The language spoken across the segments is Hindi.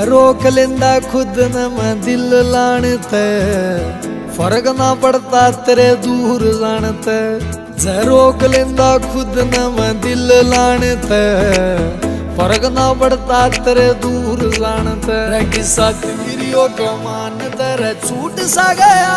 रोक लेंदा खुद न मैं दिल लाणते, फर्क ना पड़ता तेरे दूर जानते। रोक लेंदा खुद न मैं दिल लाणते, फर्क ना पड़ता तेरे दूर जानते। रे किस्सा तेरियो कमान तेरे छूट सा गया,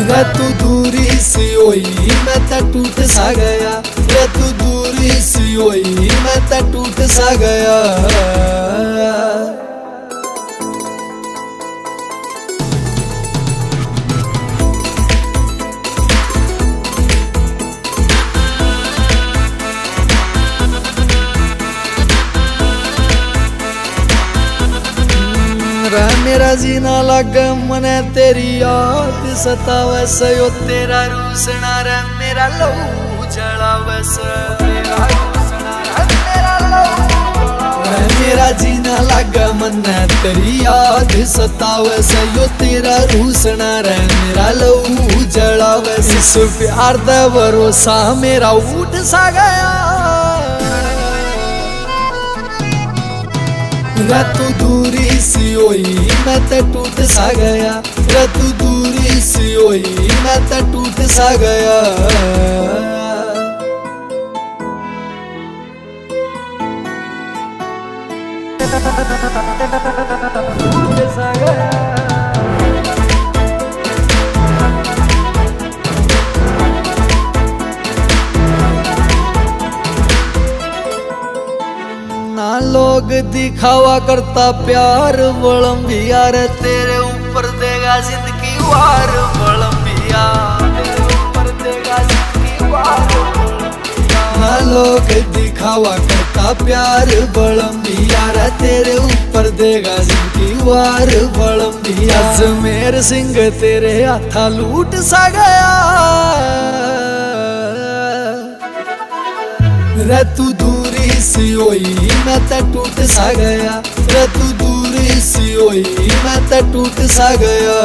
रे तू दूरी सी होई मैं तो टूट सा गया। रे तू दूरी सी होई मैं तो टूट सा गया। मेरा जीना लग मने तेरी याद सतावे से, यो तेरा रूसना रे मेरा लहू जलावे से। तेरा रूसना रे मेरा लहू, मेरा जीना लग मने तेरी याद सतावे से, यो तेरा रूसना रे मेरा लहू जलावे से। इस प्यार दा भरोसा मेरा उठ सा गया, रे तू दूरी सी होई मैं तो टूट सा गया। रे तू दूरी सी होई मैं तो टूट सा गया। टूट सा गया। लोग दिखावा करता प्यार बलम्बिया रे, तेरे ऊपर देगा जिंदगी वार बलम्बिया। तेरे ऊपर देगा जिंदगी वार बलम्बिया। लोग दिखावा करता प्यार बलम्बिया रे, तेरे ऊपर देगा जिंदगी वार बलम्बिया। अजमेर सिंह तेरे हाथा लूट सा गया, रे तू दूरी सी होई मैं तो टूट सा गया। रे तू दूरी सी होई मैं तो टूट सा गया।